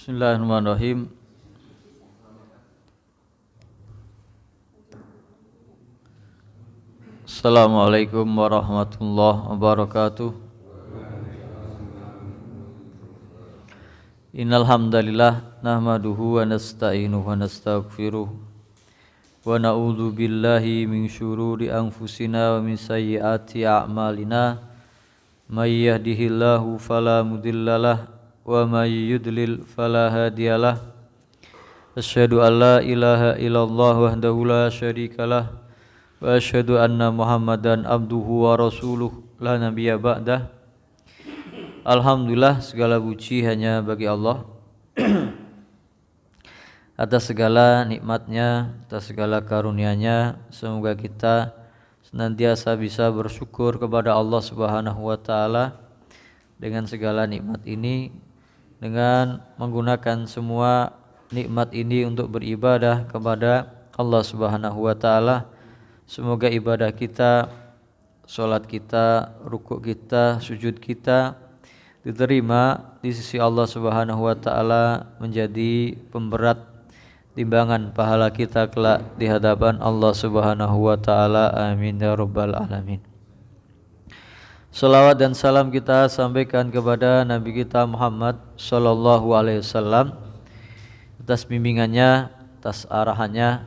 Bismillahirrahmanirrahim. Assalamualaikum warahmatullahi wabarakatuh. Innal hamdalillah nahmaduhu wa nasta'inuhu wa nastaghfiruh wa na'udzu billahi min syururi anfusina wa min sayyiati a'malina. May yahdihillahu fala mudhillalah wa may yudlil fala hadiyalah. Asyhadu an la ilaha illallah wahdahu la syarikalah wa asyhadu anna Muhammadan abduhu wa rasuluh la nabiyya ba'dah. Alhamdulillah, segala puji hanya bagi Allah atas segala nikmatnya, atas segala karunia-Nya. Semoga kita senantiasa bisa bersyukur kepada Allah Subhanahu wa taala dengan segala nikmat ini, dengan menggunakan semua nikmat ini untuk beribadah kepada Allah Subhanahu wa taala. Semoga ibadah kita, salat kita, rukuk kita, sujud kita diterima di sisi Allah Subhanahu wa taala, menjadi pemberat timbangan pahala kita kelak di hadapan Allah Subhanahu wa taala. Amin ya rabbal alamin. Salawat dan salam kita sampaikan kepada Nabi kita Muhammad sallallahu alaihi wasallam, atas bimbingannya, atas arahannya,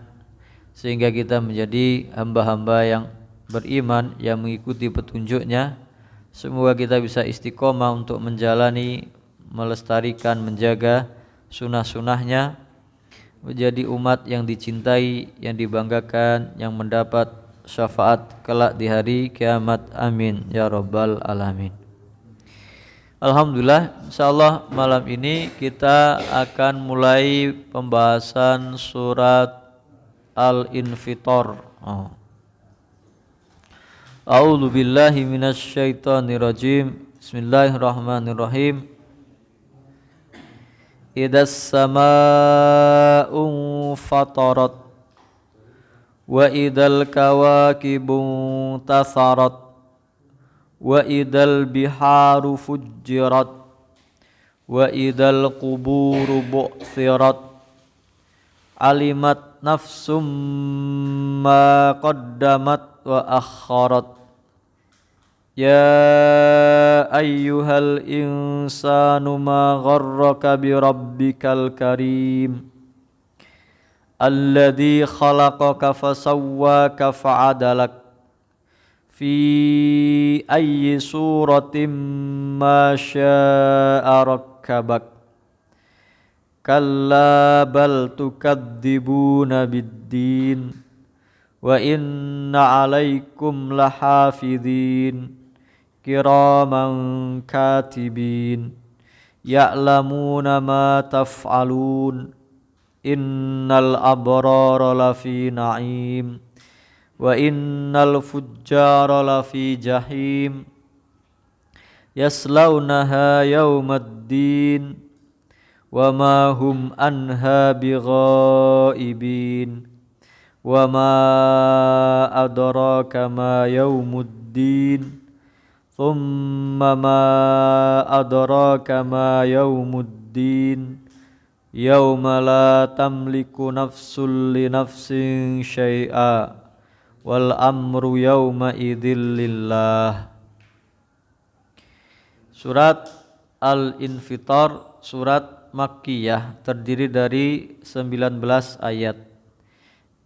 sehingga kita menjadi hamba-hamba yang beriman, yang mengikuti petunjuknya. Semoga kita bisa istiqomah untuk menjalani, melestarikan, menjaga sunnah-sunnahnya, menjadi umat yang dicintai, yang dibanggakan, yang mendapat syafaat kelak di hari kiamat. Amin ya rabbal alamin. Alhamdulillah, insyaallah malam ini kita akan mulai pembahasan surat Al-Infitar. A'udzu billahi minasyaitonir rajim. Bismillahirrahmanirrahim. Idas samaa'u fatarat wa idal kawakibu tasarat wa idal biharu fujjirat wa idal quburu bu'thirat alimat nafsum ma qaddamat wa akharat. Ya ayyuhal insanu ma gharraka bi rabbikal karim alladzi khalaqaka fasawwaka fa'adalak fi ayyi suratin ma syaa rakkabak. Kalla bal tukadzibuna biddin wa inna 'alaikum lahafidhin kiraman katibin ya'lamuna ma taf'alun. Innal abrara lafi na'im wa innal fujjara lafi jahim yaslaunaha yawmaddin wa ma hum anha bighaibin wa ma adraka ma yawmuddin thumma ma adraka ma yawmuddin yauma la tamliku nafsun li nafsin syai'a wal amru yauma idzil lillah. Surat Al-Infitar, surat Makkiyah, terdiri dari 19 ayat.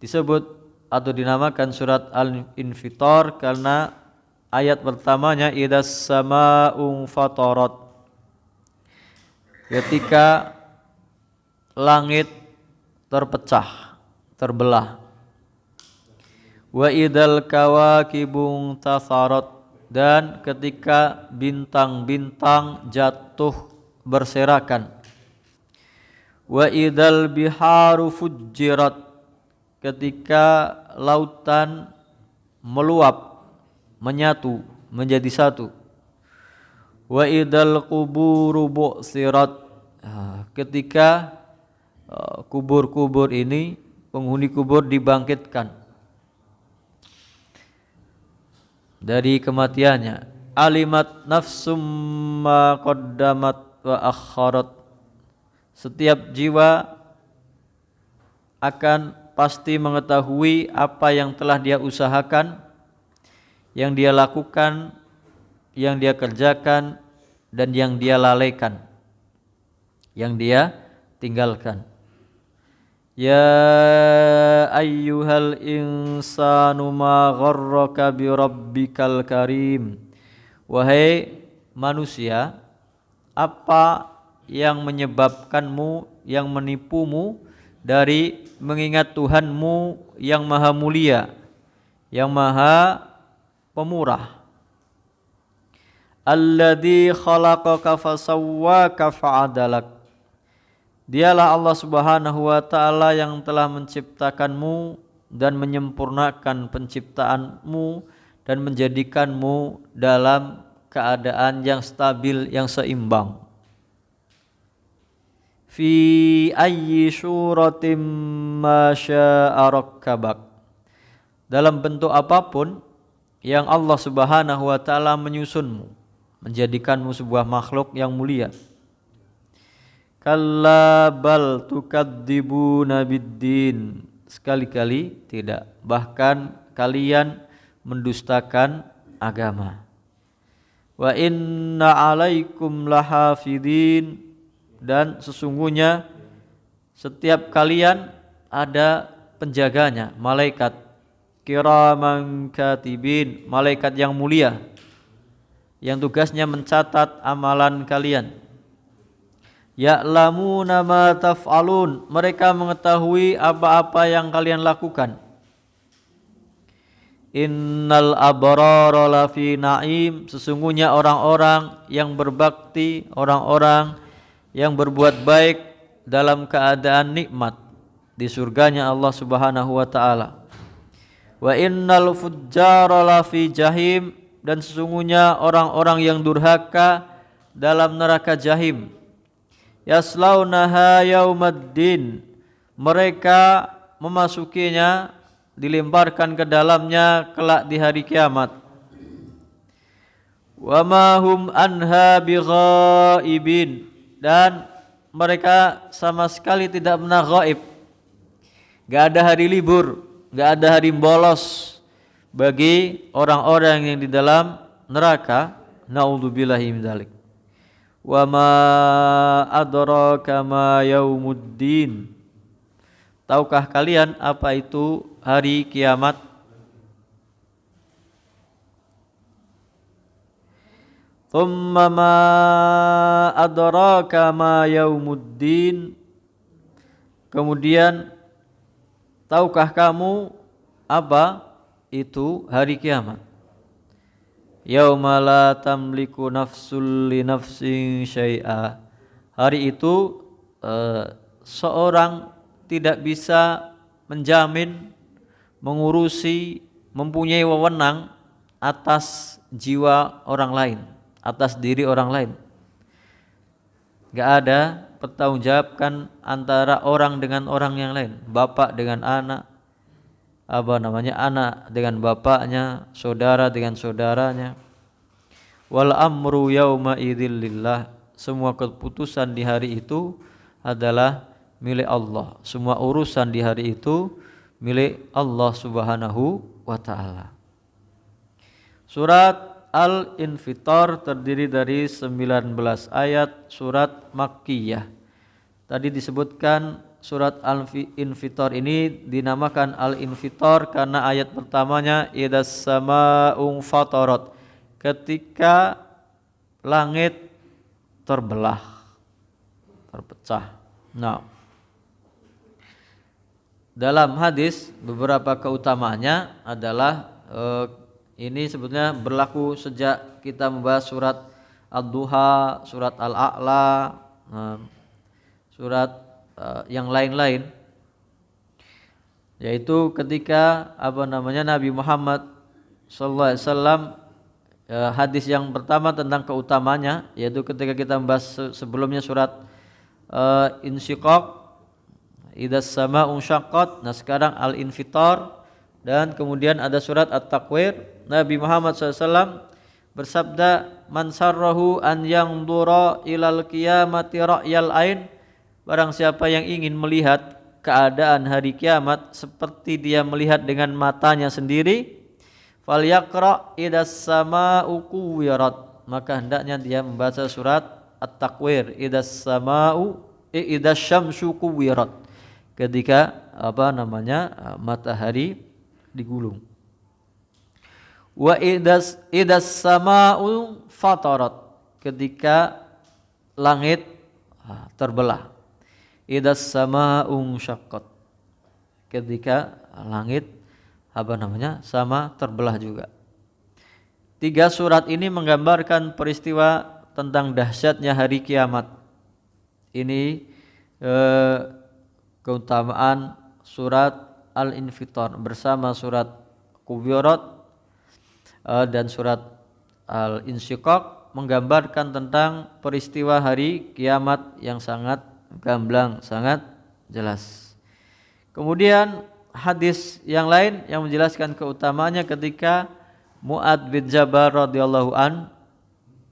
Disebut atau dinamakan surat Al-Infitar karena ayat pertamanya idas samaa'u fatarat, ketika langit terpecah, terbelah. Wa idal kawakibu tasarat, dan ketika bintang-bintang jatuh berserakan. Wa idal biharu fujjirat, ketika lautan meluap, menyatu menjadi satu. Wa idal quburu bu'thirat, ketika kubur-kubur ini, penghuni kubur dibangkitkan dari kematiannya. Alimat nafsum ma qaddamat wa akharat, Setiap jiwa akan pasti mengetahui apa yang telah dia usahakan, yang dia lakukan, yang dia kerjakan, dan yang dia lalaikan, yang dia tinggalkan. Ya ayyuhal insanu ma gharraka bi rabbikal karim. Wahai manusia, apa yang menyebabkanmu, yang menipumu dari mengingat Tuhanmu yang maha mulia, yang maha pemurah. Alladzi khalaqaka fasawwaka fa'adalak. Dialah Allah Subhanahu wa taala yang telah menciptakanmu dan menyempurnakan penciptaanmu dan menjadikanmu dalam keadaan yang stabil, yang seimbang. Fi ayyi suratim ma syaa rakkabak. Dalam bentuk apapun yang Allah Subhanahu wa taala menyusunmu, menjadikanmu sebuah makhluk yang mulia. Kalla bal tukadzibuna biddin. Sekali-kali tidak, bahkan kalian mendustakan agama. Wa inna alaikum lahafidin. Dan sesungguhnya setiap kalian ada penjaganya, malaikat kiraman katibin, malaikat yang mulia yang tugasnya mencatat amalan kalian. Ya'lamuna ma taf'alun, mereka mengetahui apa-apa yang kalian lakukan. Innal abrara lafi na'im, sesungguhnya orang-orang yang berbakti, orang-orang yang berbuat baik dalam keadaan nikmat di surganya Allah Subhanahu wa taala. Wa innal fujjara lafi jahim, dan sesungguhnya orang-orang yang durhaka dalam neraka jahim. Yaslaunaha yaumaddin, mereka memasukinya, dilemparkan ke dalamnya kelak di hari kiamat. Wa ma hum anha bighaibin, dan mereka sama sekali tidak pernah ghaib. Gak ada hari libur, gak ada hari bolos bagi orang-orang yang di dalam neraka. Na'udzubillahi min dzalik. Wa ma adraka ma yaumuddin. Tahukah kalian apa itu hari kiamat? Thumma ma adraka ma yaumuddin. Kemudian tahukah kamu apa itu hari kiamat? Yauma la tamliku nafsul li nafsin syai'a. Hari itu seorang tidak bisa menjamin, mengurusi, mempunyai wewenang atas jiwa orang lain, atas diri orang lain. Gak ada pertanggungjawabkan antara orang dengan orang yang lain, bapak dengan anak, anak dengan bapaknya, saudara dengan saudaranya. Wal amru yauma idzil lillah, semua keputusan di hari itu adalah milik Allah. Semua urusan di hari itu milik Allah Subhanahu wa taala. Surat Al-Infitar terdiri dari 19 ayat, surat Makkiyah. Tadi disebutkan surat Al-Infitar ini dinamakan Al-Infitar karena ayat pertamanya idas sama'u fatarat, ketika langit terbelah, terpecah. Nah, dalam hadis beberapa keutamaannya adalah ini sebetulnya berlaku sejak kita membahas surat Ad-Duha, surat Al-A'la, surat yang lain-lain, yaitu ketika Nabi Muhammad sallallahu alaihi wasallam, hadis yang pertama tentang keutamanya, yaitu ketika kita membahas sebelumnya surat Insyiqaq, idas sama'u syaqqat. Nah sekarang Al-Infitar, dan kemudian ada surat At-Takwir. Nabi Muhammad SAW bersabda, man sarrahu an yanzura ilal qiyamati ra'yal ain barang siapa yang ingin melihat keadaan hari kiamat seperti dia melihat dengan matanya sendiri, falyaqra idas sama'u kuwirat, maka hendaknya dia membaca surat At-Takwir, idas syamsu kuwirat, ketika matahari digulung. Wa idas sama'u fatarat, ketika langit terbelah. Idas sama'u syaqqat, ketika langit sama terbelah juga. 3 surat ini menggambarkan peristiwa tentang dahsyatnya hari kiamat. Ini keutamaan surat Al-Infitar bersama surat Kuwirat dan surat Al-Insyiqaq menggambarkan tentang peristiwa hari kiamat yang sangat gamblang, sangat jelas. Kemudian hadis yang lain yang menjelaskan keutamaannya ketika Mu'adz bin Jabal radhiyallahu an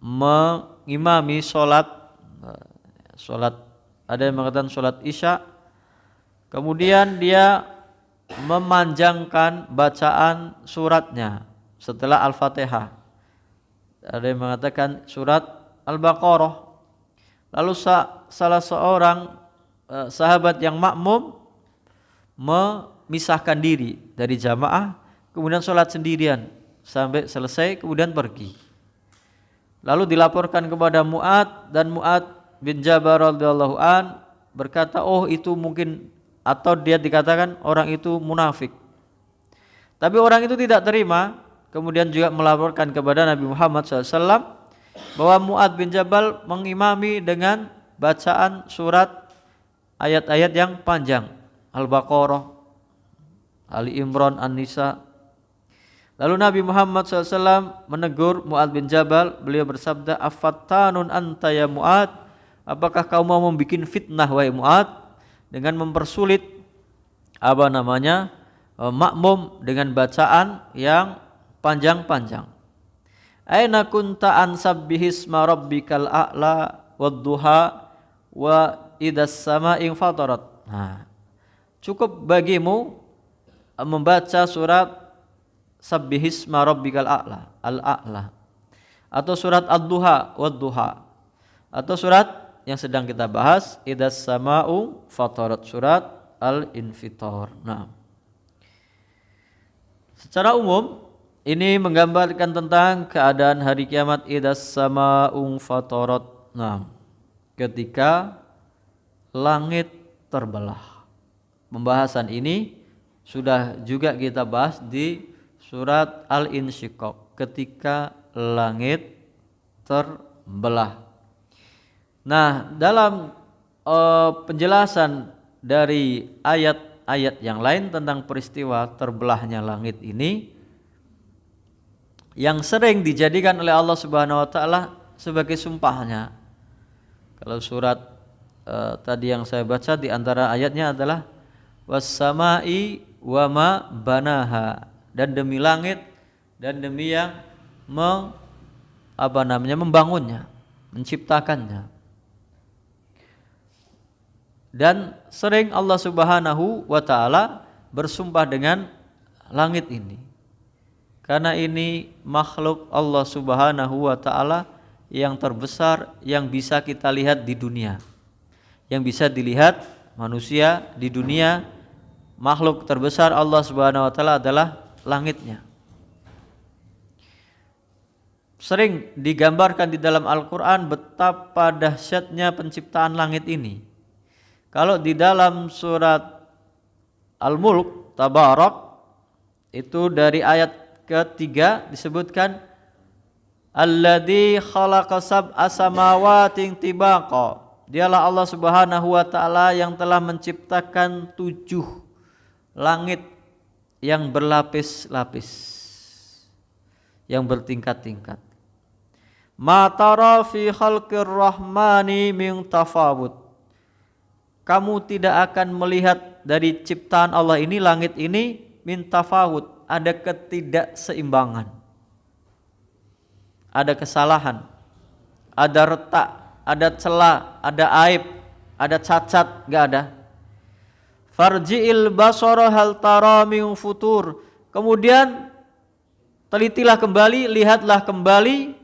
mengimami sholat, ada yang mengatakan sholat Isya, kemudian dia memanjangkan bacaan suratnya setelah Al-Fatihah. Ada yang mengatakan surat Al-Baqarah. Lalu salah seorang sahabat yang makmum memisahkan diri dari jamaah, kemudian sholat sendirian sampai selesai, kemudian pergi. Lalu dilaporkan kepada Mu'adz, dan Mu'adz bin Jabal radhiyallahu an berkata, oh itu mungkin, atau dia dikatakan orang itu munafik. Tapi orang itu tidak terima, kemudian juga melaporkan kepada Nabi Muhammad SAW bahwa Mu'adz bin Jabal mengimami dengan bacaan surat ayat-ayat yang panjang, Al-Baqarah, Ali Imran, An-Nisa. Lalu Nabi Muhammad SAW menegur Mu'adz bin Jabal. Beliau bersabda, afattanun anta ya Mu'adz, apakah kau mau membuat fitnah wahai Mu'adz dengan mempersulit makmum dengan bacaan yang panjang-panjang. Aina kunta an sabbihisma rabbikal a'la wadduha wa idas sama'i fatarat. Nah, cukup bagimu membaca surat Sabbihisma rabbikal a'la, al-a'la, atau surat ad-duha wad-duha, atau surat yang sedang kita bahas idas sama'u fatarat, surat Al-Infitar. Nah, secara umum ini menggambarkan tentang keadaan hari kiamat idas sama'u fatarat. Nah, ketika langit terbelah. Pembahasan ini sudah juga kita bahas di surat Al-Insyiqaq, ketika langit terbelah. Nah, dalam penjelasan dari ayat-ayat yang lain tentang peristiwa terbelahnya langit ini, yang sering dijadikan oleh Allah Subhanahu wa taala sebagai sumpahnya. Kalau surat tadi yang saya baca, di antara ayatnya adalah was-sama'i wa ma banaha, dan demi langit dan demi yang membangunnya, menciptakannya. Dan sering Allah Subhanahu wa taala bersumpah dengan langit ini, karena ini makhluk Allah Subhanahu wa taala yang terbesar yang bisa kita lihat di dunia, yang bisa dilihat manusia di dunia. Makhluk terbesar Allah Subhanahu wa taala adalah langitnya. Sering digambarkan di dalam Al-Quran betapa dahsyatnya penciptaan langit ini. Kalau di dalam surat Al-Mulk, Tabarak, itu dari ayat ketiga disebutkan alladzi khalaqa sab'a samawatin tibaqa, dialah Allah Subhanahu wa taala yang telah menciptakan 7 langit yang berlapis-lapis, yang bertingkat-tingkat. Ma tara fi khalqir rahmani min tafawut, kamu tidak akan melihat dari ciptaan Allah ini, langit ini, min tafawut, ada ketidakseimbangan, ada kesalahan, ada retak, ada celah, ada aib, ada cacat, enggak ada. Farji'il basara hal tara min futur. Kemudian telitilah kembali, lihatlah kembali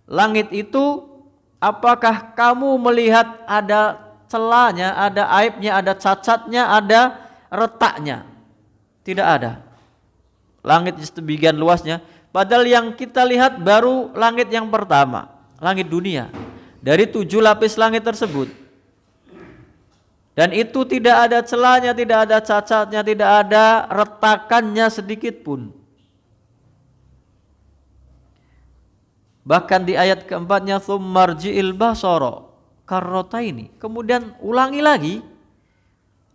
langit itu, apakah kamu melihat ada celahnya, ada aibnya, ada cacatnya, ada retaknya? Tidak ada. Langit sebagian luasnya, padahal yang kita lihat baru langit yang pertama, langit dunia. Dari 7 lapis langit tersebut. Dan itu tidak ada celahnya, tidak ada cacatnya, tidak ada retakannya sedikit pun. Bahkan di ayat keempatnya, tsummarji'il basara karrataini. Kemudian ulangi lagi,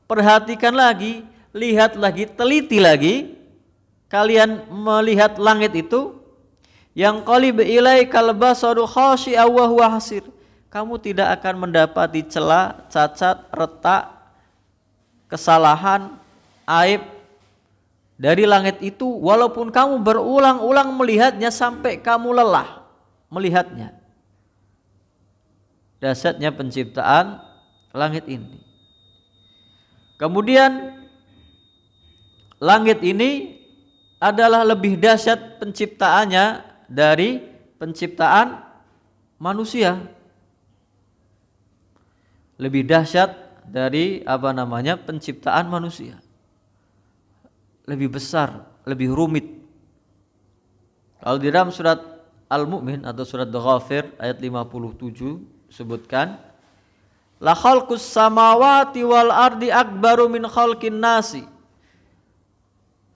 perhatikan lagi, lihat lagi, teliti lagi. Kalian melihat langit itu, yang qalib ilaikal basaru khashi'a wa huwa hasir. Kamu tidak akan mendapati celah, cacat, retak, kesalahan, aib dari langit itu, walaupun kamu berulang-ulang melihatnya sampai kamu lelah melihatnya. Dahsyatnya penciptaan langit ini. Kemudian langit ini adalah lebih dahsyat penciptaannya dari penciptaan manusia. Lebih dahsyat dari penciptaan manusia. Lebih besar, lebih rumit. Kalau di dalam surat Al-Mu'min atau surat Ghafir ayat 57 sebutkan, la khalqus samawati wal ardi akbaru min khalqin nasi.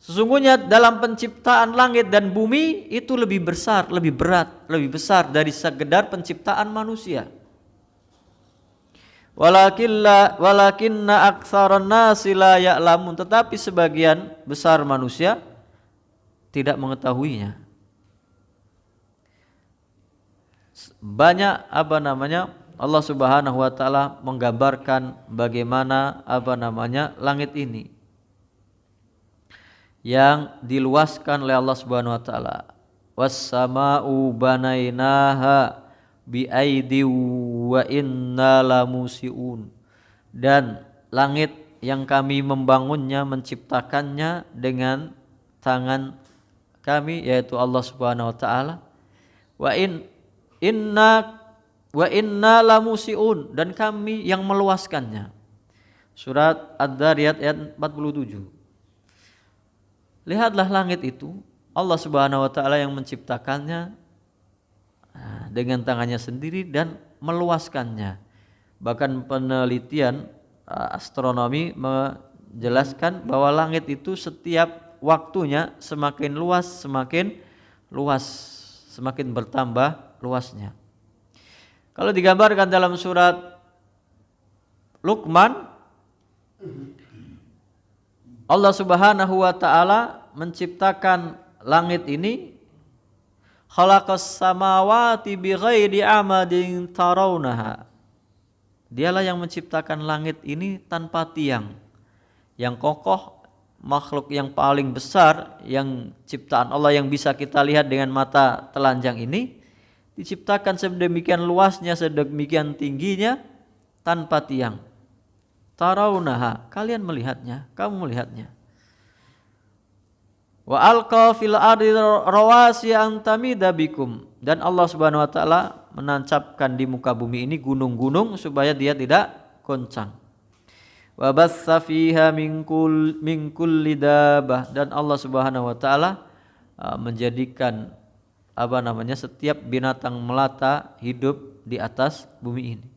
Sesungguhnya dalam penciptaan langit dan bumi itu lebih besar, lebih berat, lebih besar dari sekedar penciptaan manusia. Walakinna aktsaran nasi la ya'lamun, tetapi sebagian besar manusia tidak mengetahuinya. Banyak Allah Subhanahu wa taala menggambarkan bagaimana langit ini yang diluaskan oleh Allah Subhanahu wa taala. Was-sama'u banainaha bi'aidi wa inna lamusiun. Dan langit yang kami membangunnya, menciptakannya dengan tangan kami, yaitu Allah Subhanahu wa taala. Wa inna lamusiun, dan kami yang meluaskannya. Surat Ad-Dariyat ayat 47. Lihatlah langit itu, Allah Subhanahu wa taala yang menciptakannya dengan tangannya sendiri dan meluaskannya. Bahkan penelitian astronomi menjelaskan bahwa langit itu setiap waktunya semakin luas, semakin bertambah luasnya. Kalau digambarkan dalam surat Luqman, Allah Subhanahu wa taala menciptakan langit ini, khalaqas samawati bighairi amadin tarawnaha. Dialah yang menciptakan langit ini tanpa tiang, yang kokoh, makhluk yang paling besar, yang ciptaan Allah yang bisa kita lihat dengan mata telanjang ini diciptakan sedemikian luasnya, sedemikian tingginya tanpa tiang. Tarawnaha, kalian melihatnya, kamu melihatnya. Wa alqa fil ardi rawasi an tamida bikum, dan Allah Subhanahu wa taala menancapkan di muka bumi ini gunung-gunung supaya dia tidak goncang. Wa bassa fiha min kulli dabah, dan Allah Subhanahu wa taala menjadikan setiap binatang melata hidup di atas bumi ini.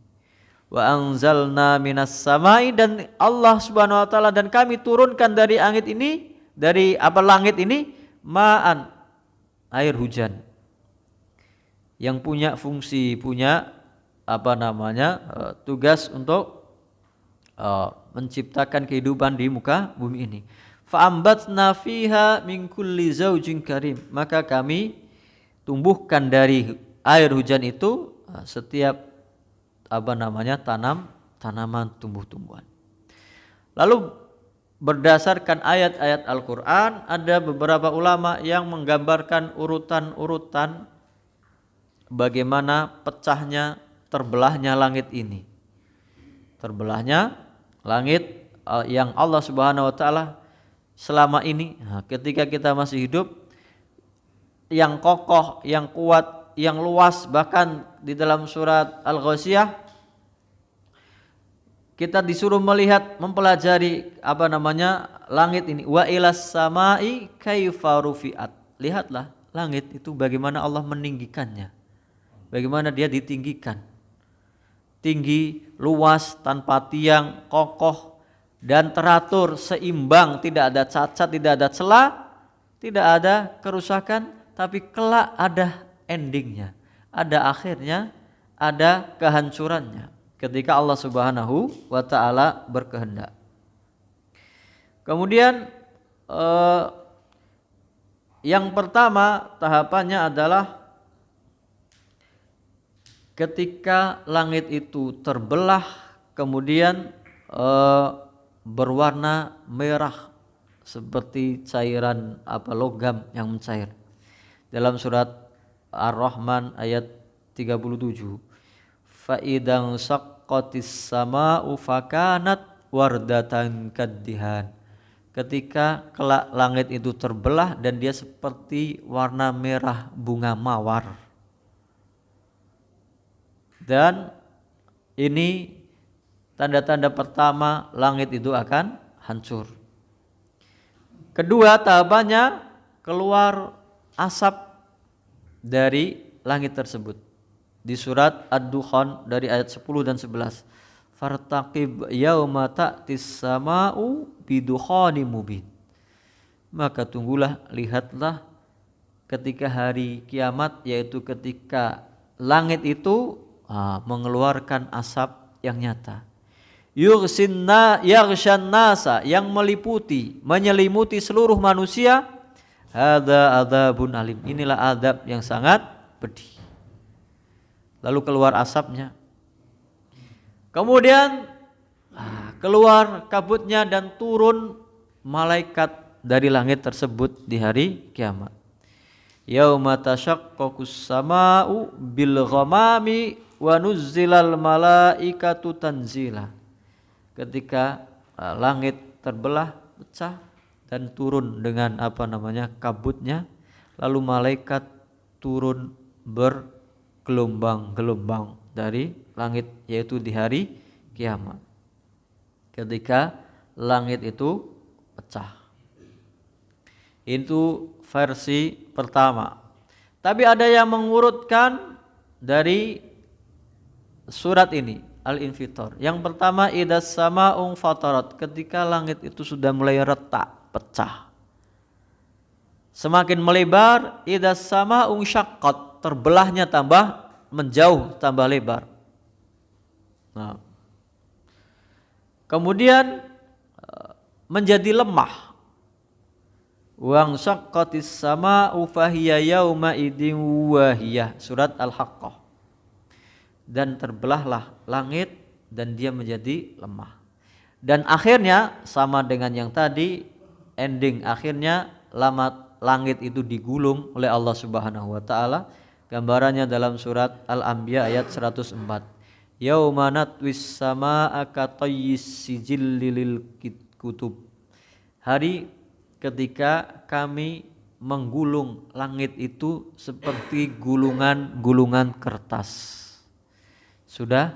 Wa anzalna minas samai, dan Allah Subhanahu wa taala dan kami turunkan dari langit ini, dari langit ini, ma'an, air hujan yang punya fungsi, tugas untuk menciptakan kehidupan di muka bumi ini. Fa'ambatna fiha min kulli zaujin karim, maka kami tumbuhkan dari air hujan itu setiap tanaman tumbuh-tumbuhan. Lalu berdasarkan ayat-ayat Al-Quran, ada beberapa ulama yang menggambarkan urutan-urutan bagaimana pecahnya, terbelahnya langit ini. terbelahnya langit yang Allah Subhanahu wa taala selama ini ketika kita masih hidup yang kokoh, yang kuat, yang luas, bahkan di dalam surat Al-Ghasyiyah kita disuruh melihat, mempelajari langit ini. Wa ilas samai kaifa rufi'at. Lihatlah langit itu bagaimana Allah meninggikannya. Bagaimana dia ditinggikan. Tinggi, luas, tanpa tiang, kokoh dan teratur, seimbang, tidak ada cacat, tidak ada celah, tidak ada kerusakan, tapi kelak ada endingnya, ada akhirnya, ada kehancurannya ketika Allah Subhanahu wa taala berkehendak. Kemudian yang pertama tahapannya adalah ketika langit itu terbelah kemudian berwarna merah seperti cairan logam yang mencair. Dalam surat Ar-Rahman ayat 37. Fa idang saqqatis sama'u fakanat wardatan kaddihan. Ketika kelak langit itu terbelah dan dia seperti warna merah bunga mawar. Dan ini tanda-tanda pertama langit itu akan hancur. Kedua tahapannya keluar asap dari langit tersebut. Di surat Ad-Dukhan dari ayat 10 dan 11. Fartaqib yauma ta'tis sama'u bidukhanin mubin. Maka tunggulah, lihatlah ketika hari kiamat, yaitu ketika langit itu mengeluarkan asap yang nyata. Yaghshan nasa, yang meliputi, menyelimuti seluruh manusia. Hadza adzabun alim. Inilah azab yang sangat pedih. Lalu keluar asapnya. Kemudian keluar kabutnya dan turun malaikat dari langit tersebut di hari kiamat. Yauma tashaqqaqus sama'u bil ghamami wa nuzzilal malaikatu tanzila. Ketika langit terbelah, pecah dan turun dengan kabutnya, lalu malaikat turun bergelombang-gelombang dari langit, yaitu di hari kiamat ketika langit itu pecah. Itu versi pertama. Tapi ada yang mengurutkan dari surat ini Al-Infitor. Yang pertama idas sama'un fatarat, ketika langit itu sudah mulai retak, pecah. Semakin melebar, idas sama'un syaqqat, terbelahnya tambah menjauh, tambah lebar. Nah, kemudian menjadi lemah. Wang syaqqatis sama'u fahiya yauma idin wahiyah, surat Al-Haqqah. Dan terbelahlah langit dan dia menjadi lemah. Dan akhirnya sama dengan yang tadi, ending akhirnya langit itu digulung oleh Allah Subhanahu wa taala. Gambarannya dalam surat Al-Anbiya ayat 104. Yauma natwis samaa'a katayyis sijillil kutub. Hari ketika kami menggulung langit itu seperti gulungan kertas. Sudah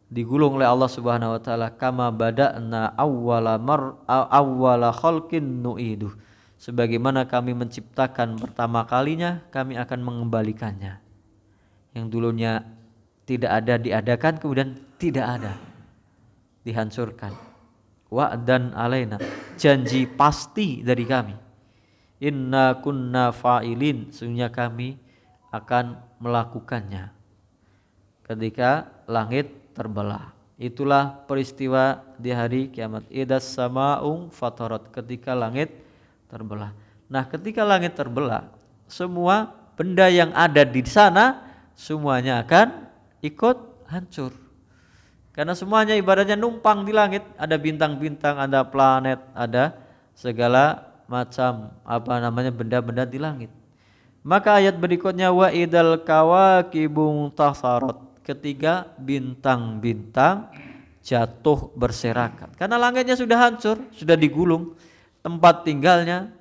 digulung oleh Allah Subhanahu wa taala, kama bada'na awwala khalqin nu'iduh. Sebagaimana kami menciptakan pertama kalinya, kami akan mengembalikannya. Yang dulunya tidak ada diadakan, kemudian tidak ada, dihancurkan. Wa'dan alaina, janji pasti dari kami. Inna kunna fa'ilin, sesungguhnya kami akan melakukannya. Ketika langit terbelah, itulah peristiwa di hari kiamat. Idas sama'un fatarat, ketika langit terbelah. Nah, ketika langit terbelah, semua benda yang ada di sana semuanya akan ikut hancur. Karena semuanya ibaratnya numpang di langit, ada bintang-bintang, ada planet, ada segala macam benda-benda di langit. Maka ayat berikutnya wa idal kawakibun tasarat, ketika bintang-bintang jatuh berserakan. Karena langitnya sudah hancur, sudah digulung. Tempat tinggalnya,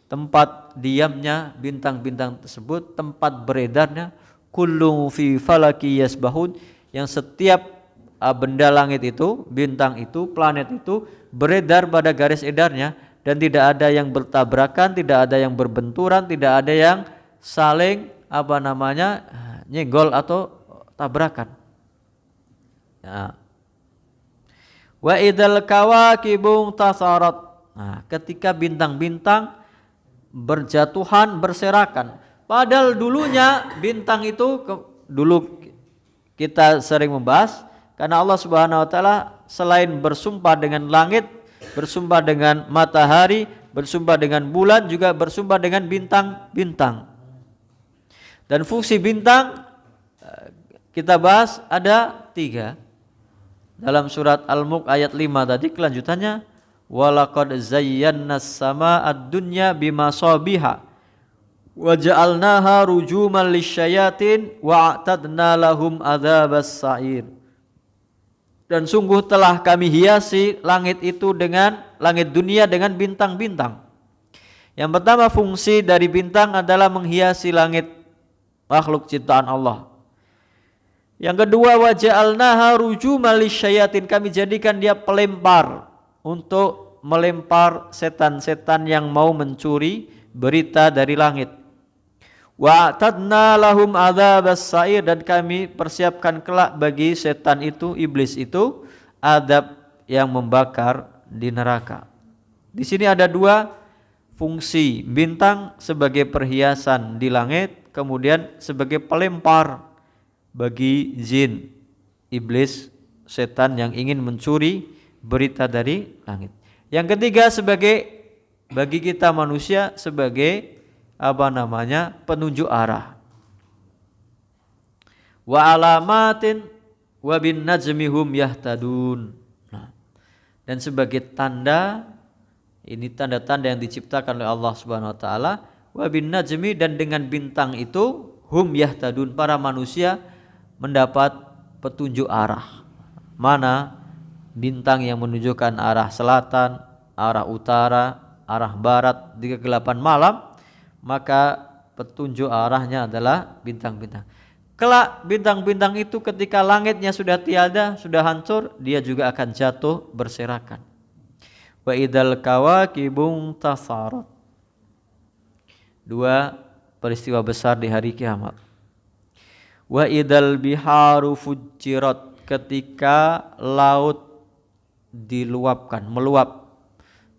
tempat diamnya bintang-bintang tersebut, tempat beredarnya, kullu fi falaki yasbahun, yang setiap benda langit itu, bintang itu, planet itu beredar pada garis edarnya, dan tidak ada yang bertabrakan, tidak ada yang berbenturan, tidak ada yang saling nyenggol atau tabrakan. Ya. Wa idzal kawakibung tasarat. Nah, ketika bintang-bintang berjatuhan berserakan. Padahal dulunya bintang itu dulu kita sering membahas, karena Allah Subhanahu wa taala selain bersumpah dengan langit, bersumpah dengan matahari, bersumpah dengan bulan, juga bersumpah dengan bintang-bintang. Dan fungsi bintang kita bahas ada 3. Dalam surat Al-Mulk ayat 5 tadi kelanjutannya, walaqad zayyana as-sama'ad dunya bimasabiha wa ja'alnaha rujuman lisyayatin wa a'tadna lahum adzabas sa'ir. Dan sungguh telah kami hiasi langit itu dengan langit dunia dengan bintang-bintang. Yang pertama, fungsi dari bintang adalah menghiasi langit, makhluk ciptaan Allah. Yang kedua, wa ja'alnaha rujuman lisyayatin, kami jadikan dia pelempar untuk melempar setan-setan yang mau mencuri berita dari langit. Wa atadna lahum adzabas sa'ir, dan kami persiapkan kelak bagi setan itu, iblis itu, azab yang membakar di neraka. Di sini ada 2 fungsi, bintang sebagai perhiasan di langit, kemudian sebagai pelempar bagi jin, iblis, setan yang ingin mencuri berita dari langit. Yang ketiga, bagi kita manusia sebagai penunjuk arah. Wa alamatin wa bin najmi hum yahtadun. Nah, dan sebagai tanda, ini tanda-tanda yang diciptakan oleh Allah Subhanahu wa taala, wa bin najmi, dan dengan bintang itu hum yahtadun, para manusia mendapat petunjuk arah. Mana bintang yang menunjukkan arah selatan, arah utara, arah barat di kegelapan malam, maka petunjuk arahnya adalah bintang-bintang. Kelak bintang-bintang itu ketika langitnya sudah tiada, sudah hancur, dia juga akan jatuh berserakan. Wa idzal kawakibung tasarat. 2 peristiwa besar di hari kiamat. Wa idzal biharu fujirat, ketika laut diluapkan, meluap.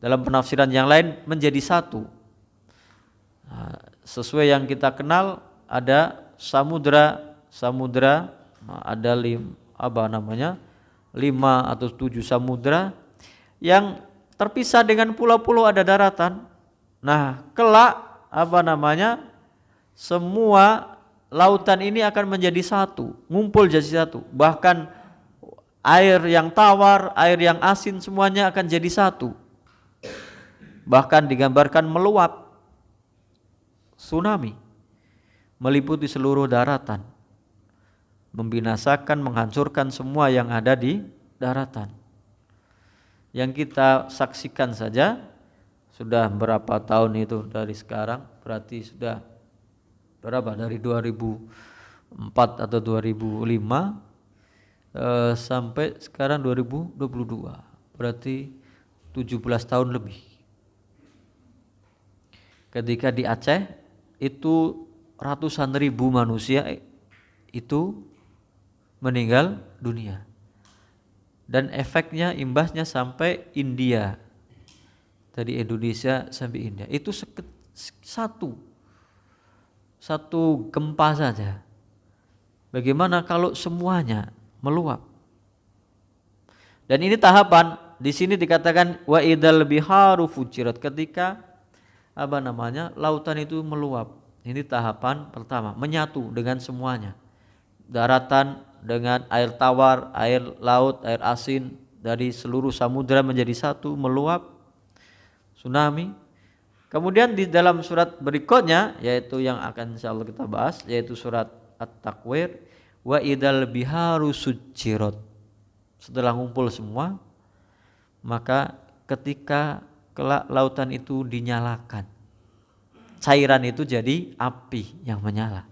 Dalam penafsiran yang lain menjadi satu. Nah, sesuai yang kita kenal, ada samudra, ada 5 atau 7 samudra yang terpisah dengan pulau-pulau, ada daratan. Nah, kelak semua lautan ini akan menjadi satu, ngumpul jadi satu. Bahkan air yang tawar, air yang asin, semuanya akan jadi satu. Bahkan digambarkan meluap, tsunami meliputi seluruh daratan, membinasakan, menghancurkan semua yang ada di daratan. Yang kita saksikan saja sudah berapa tahun itu dari sekarang, berarti sudah berapa, dari 2004 atau 2005 sampai sekarang 2022, berarti 17 tahun lebih. Ketika di Aceh itu ratusan ribu manusia itu meninggal dunia, dan efeknya, imbasnya sampai India, dari Indonesia sampai India. Itu satu gempa saja. Bagaimana kalau semuanya meluap? Dan ini tahapan. Di sini dikatakan wa idzal biharu fujirat, ketika lautan itu meluap. Ini tahapan pertama, menyatu dengan semuanya. Daratan dengan air tawar, air laut, air asin dari seluruh samudra menjadi satu, meluap, tsunami. Kemudian di dalam surat berikutnya, yaitu yang akan insyaallah kita bahas, yaitu surat At-Takwir, wa idzal biharu sujirat. Setelah ngumpul semua, maka ketika kelak lautan itu dinyalakan, cairan itu jadi api yang menyala.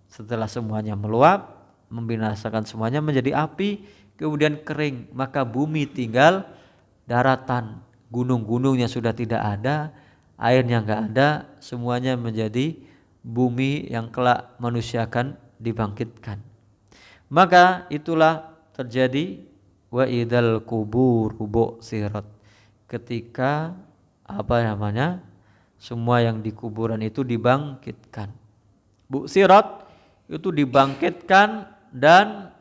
Setelah semuanya meluap, membinasakan semuanya menjadi api, kemudian kering, maka bumi tinggal daratan, gunung-gunungnya sudah tidak ada, airnya enggak ada, semuanya menjadi bumi yang kelak manusia akan dibangkitkan. Maka itulah terjadi wa idal kubur bu'tsirat, ketika semua yang di kuburan itu dibangkitkan. Bu'tsirat itu dibangkitkan dan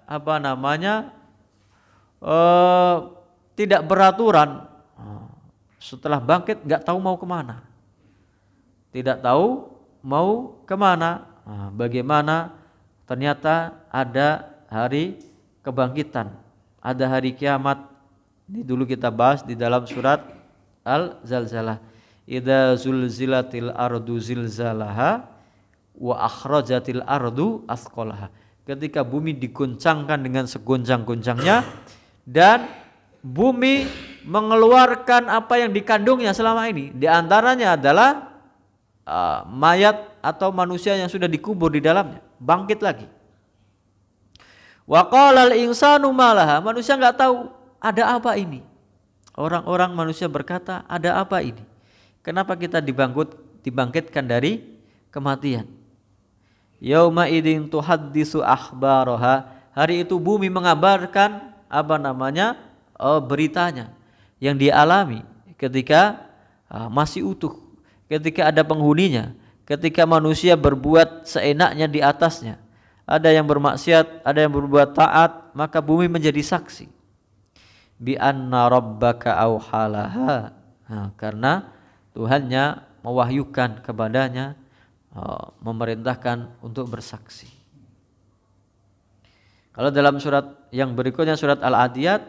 tidak beraturan. Setelah bangkit nggak tahu mau kemana, tidak tahu mau kemana. Bagaimana ternyata ada hari kebangkitan, ada hari kiamat. Ini dulu kita bahas di dalam surat Al-Zalzalah. Idza zulzilatil ardu zilzalaha wa akhrajatil ardu asqalaha. Ketika bumi diguncangkan dengan seguncang-guncangnya dan bumi mengeluarkan apa yang dikandungnya selama ini. Di antaranya adalah mayat atau manusia yang sudah dikubur di dalamnya, bangkit lagi. Wa qalal insanu malaha, manusia enggak tahu ada apa ini. Orang-orang manusia berkata, ada apa ini? Kenapa kita dibangkitkan dari kematian? Yauma idzin tuhaddisu akhbaraha, hari itu bumi mengabarkan beritanya yang dialami ketika masih utuh, ketika ada penghuninya, ketika manusia berbuat seenaknya di atasnya, ada yang bermaksiat, ada yang berbuat taat, maka bumi menjadi saksi. Bi anna rabbaka auhalaha, karena Tuhannya mewahyukan kepadanya, memerintahkan untuk bersaksi. Kalau dalam surat yang berikutnya, surat Al-Adiyat,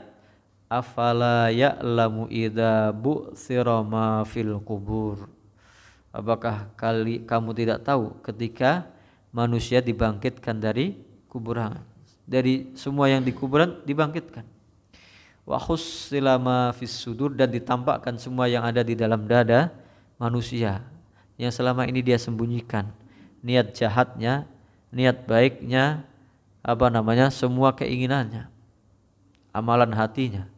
afala ya'lamu idza bu'tsira ma fil kubur, apakah kamu tidak tahu ketika manusia dibangkitkan dari kuburan, dari semua yang di kuburan dibangkitkan. Wa khussila ma fis sudur, dan ditampakkan semua yang ada di dalam dada manusia yang selama ini dia sembunyikan, niat jahatnya, niat baiknya, semua keinginannya, amalan hatinya,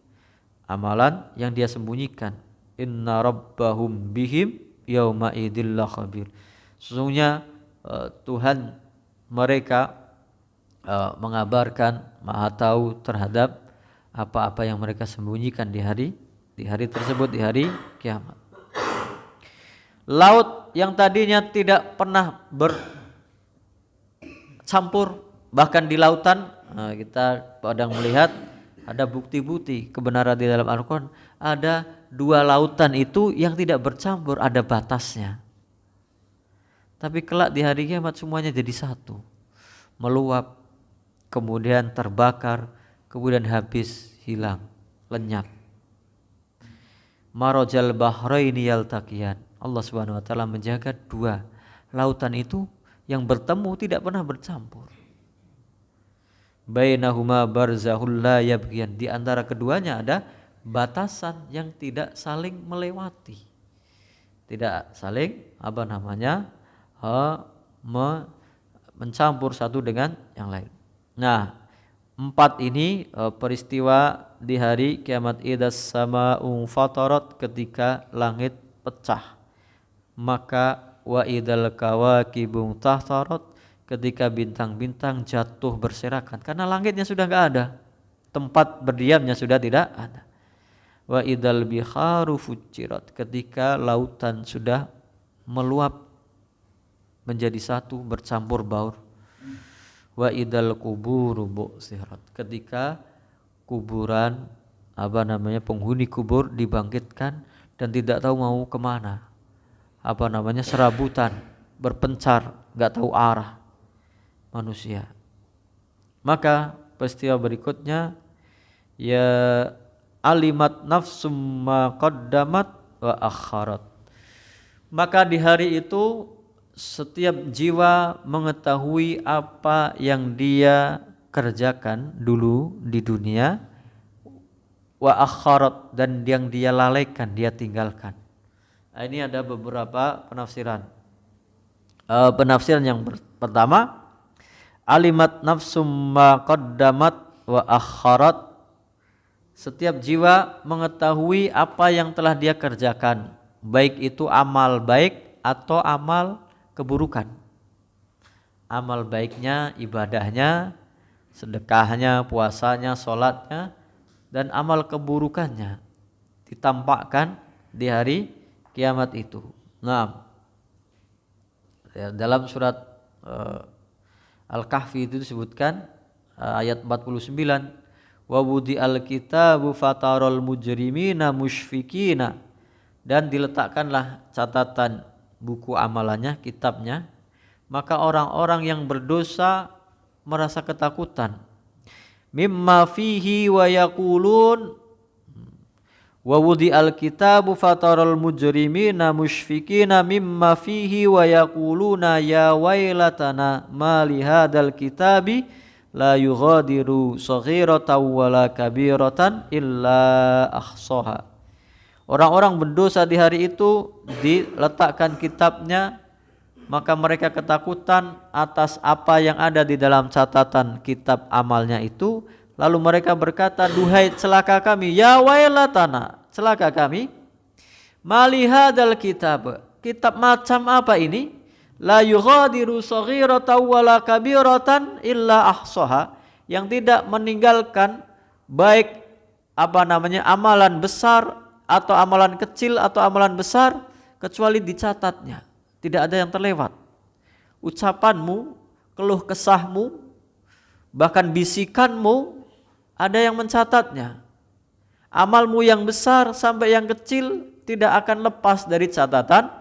amalan yang dia sembunyikan. Inna rabbahum bihim yauma idil khabir, sesungguhnya Tuhan mereka mengabarkan, maha tahu terhadap apa-apa yang mereka sembunyikan di hari tersebut, di hari kiamat. Laut yang tadinya tidak pernah bercampur, bahkan di lautan kita kadang melihat ada bukti-bukti kebenaran di dalam Al-Quran, ada dua lautan itu yang tidak bercampur, ada batasnya. Tapi kelak di hari kiamat semuanya jadi satu, meluap, kemudian terbakar, kemudian habis, hilang, lenyap. Marajal bahraini yaltaqiyan, Allah Subhanahu wa taala menjaga dua lautan itu yang bertemu tidak pernah bercampur. Bainahuma barzahul la yabghiyan, di antara keduanya ada batasan yang tidak saling melewati, tidak saling mencampur satu dengan yang lain. Nah, 4 ini peristiwa di hari kiamat. Idas sama'u fatarat, ketika langit pecah. Maka wa idal kawakibu tahtarat, ketika bintang-bintang jatuh berserakan, karena langitnya sudah enggak ada, tempat berdiamnya sudah tidak ada. Wa idal biharu fujirat, ketika lautan sudah meluap menjadi satu, bercampur baur. Wa idal kuburu bu'tsirat, ketika kuburan penghuni kubur dibangkitkan dan tidak tahu mau kemana, serabutan, berpencar, nggak tahu arah manusia. Maka peristiwa berikutnya, ya alimat nafsum ma qaddamat wa akharat, maka di hari itu setiap jiwa mengetahui apa yang dia kerjakan dulu di dunia, wa akharat, dan yang dia lalaikan, dia tinggalkan. Nah, ini ada beberapa penafsiran. Penafsiran yang pertama, alimat nafsum ma qaddamat wa akharat, setiap jiwa mengetahui apa yang telah dia kerjakan, baik itu amal baik atau amal keburukan. Amal baiknya, ibadahnya, sedekahnya, puasanya, sholatnya, dan amal keburukannya ditampakkan di hari kiamat itu. Nah, dalam surat Al-Kahfi itu disebutkan ayat 49, wa wudi al-kitabu fataral mujrimina musyfikina, dan diletakkanlah catatan buku amalannya, kitabnya, maka orang-orang yang berdosa merasa ketakutan. Mimma fihi wa yaqulun wa wudi al-kitabu fataral mujrimina musyfikina mimma fihi wa yaquluna ya wailatana ma li hadzal kitabi la yughadiru saghiratan wala kabiratan illa ahsaha. Orang-orang berdosa di hari itu diletakkan kitabnya, maka mereka ketakutan atas apa yang ada di dalam catatan kitab amalnya itu. Lalu mereka berkata, duhai celaka kami, ya wailatana, celaka kami, malihadal kitab, kitab macam apa ini? La yughadiru saghiratan wala kabiratan illa ahsaha, yang tidak meninggalkan baik amalan besar atau amalan kecil atau amalan besar kecuali dicatatnya. Tidak ada yang terlewat. Ucapanmu, keluh kesahmu, bahkan bisikanmu, ada yang mencatatnya. Amalmu yang besar sampai yang kecil tidak akan lepas dari catatan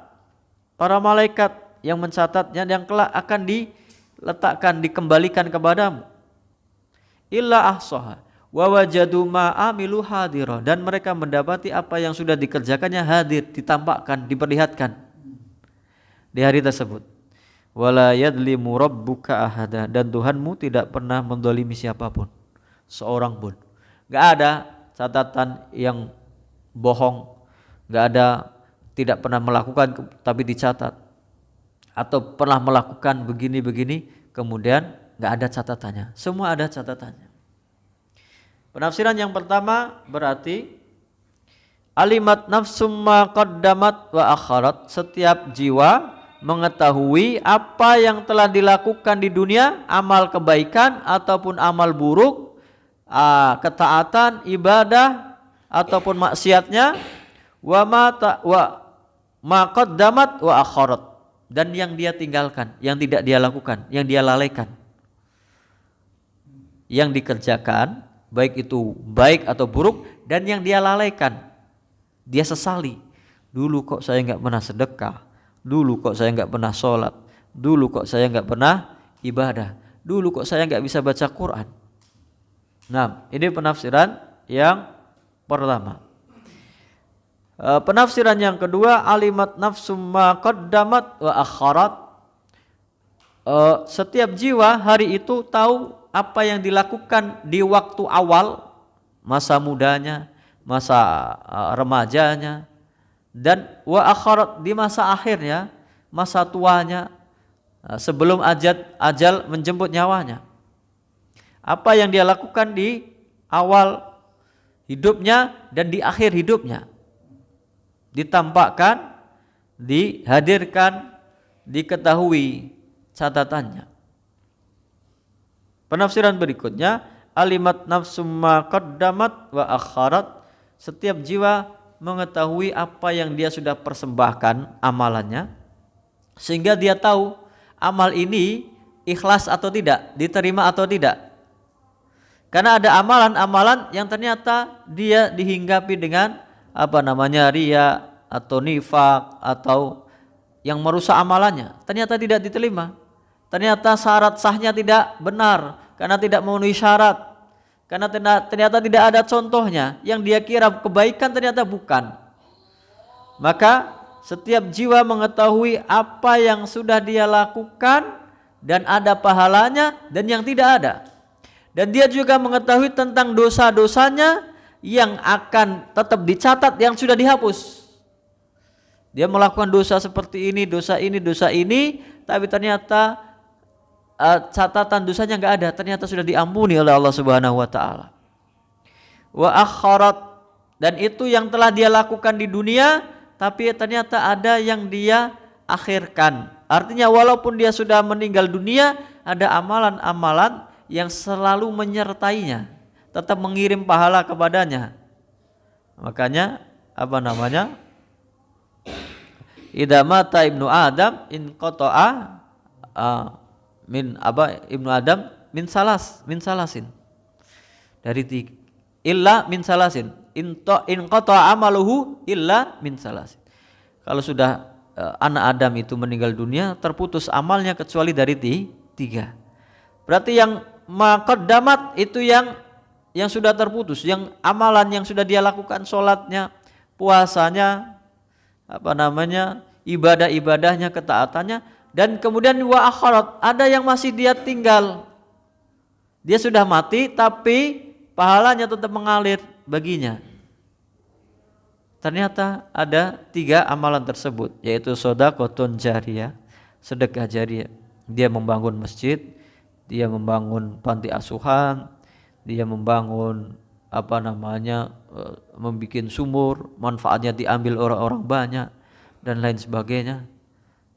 para malaikat yang mencatatnya, yang kelak akan diletakkan, dikembalikan kepadamu. Illa ahsaha wa wajadu ma amilu hadira, dan mereka mendapati apa yang sudah dikerjakannya hadir, ditampakkan, diperlihatkan di hari tersebut. Wala yadlimu rabbuka ahada, dan Tuhanmu tidak pernah mendolimi siapapun, seorang pun. Gak ada catatan yang bohong, gak ada, tidak pernah melakukan tapi dicatat, atau pernah melakukan begini-begini kemudian gak ada catatannya. Semua ada catatannya. Penafsiran yang pertama berarti alimat nafsum ma qaddamat wa akharat, setiap jiwa mengetahui apa yang telah dilakukan di dunia, amal kebaikan ataupun amal buruk, ketaatan, ibadah ataupun maksiatnya, wa ma qaddamat wa akharat, dan yang dia tinggalkan, yang tidak dia lakukan, yang dia lalaikan, yang dikerjakan baik itu baik atau buruk, dan yang dia lalaikan, dia sesali. Dulu kok saya nggak pernah sedekah, dulu kok saya nggak pernah sholat, dulu kok saya nggak pernah ibadah, dulu kok saya nggak bisa baca Quran. Nah, ini penafsiran yang pertama. Penafsiran yang kedua, alimat nafsum ma qaddamat wa akharat, setiap jiwa hari itu tahu apa yang dilakukan di waktu awal, masa mudanya, masa remajanya, dan wa akharat, di masa akhirnya, masa tuanya, sebelum ajal menjemput nyawanya. Apa yang dia lakukan di awal hidupnya dan di akhir hidupnya ditampakkan, dihadirkan, diketahui catatannya. Penafsiran berikutnya, alimat nafsum ma qaddamat wa akharat, setiap jiwa mengetahui apa yang dia sudah persembahkan amalannya, sehingga dia tahu amal ini ikhlas atau tidak, diterima atau tidak. Karena ada amalan-amalan yang ternyata dia dihinggapi dengan riya atau nifak atau yang merusak amalannya, ternyata tidak diterima. Ternyata syarat sahnya tidak benar karena tidak memenuhi syarat, karena ternyata tidak ada contohnya, yang dia kira kebaikan ternyata bukan. Maka setiap jiwa mengetahui apa yang sudah dia lakukan dan ada pahalanya dan yang tidak ada. Dan dia juga mengetahui tentang dosa-dosanya yang akan tetap dicatat yang sudah dihapus. Dia melakukan dosa seperti ini, dosa ini, dosa ini, tapi ternyata catatan dosanya nggak ada, ternyata sudah diampuni oleh Allah Subhanahu wa taala. Wa akharat, dan itu yang telah dia lakukan di dunia, tapi ternyata ada yang dia akhirkan. Artinya walaupun dia sudah meninggal dunia, ada amalan-amalan yang selalu menyertainya, tetap mengirim pahala kepadanya. Makanya idza mata ibnu Adam in qata'a ibnu Adam min salasin. Dari illa min salasin. In qata'a amaluhu illa min salasin. Kalau sudah anak Adam itu meninggal dunia, terputus amalnya kecuali dari tiga. Berarti yang maqaddamat itu yang sudah terputus, yang amalan yang sudah dia lakukan, sholatnya, puasanya, ibadah-ibadahnya, ketaatannya, dan kemudian wa akharat, ada yang masih dia tinggal. Dia sudah mati tapi pahalanya tetap mengalir baginya. Ternyata ada 3 amalan tersebut, yaitu shadaqatun jariyah, sedekah jariyah. Dia membangun masjid, dia membangun panti asuhan, dia membangun membikin sumur, manfaatnya diambil orang-orang banyak dan lain sebagainya.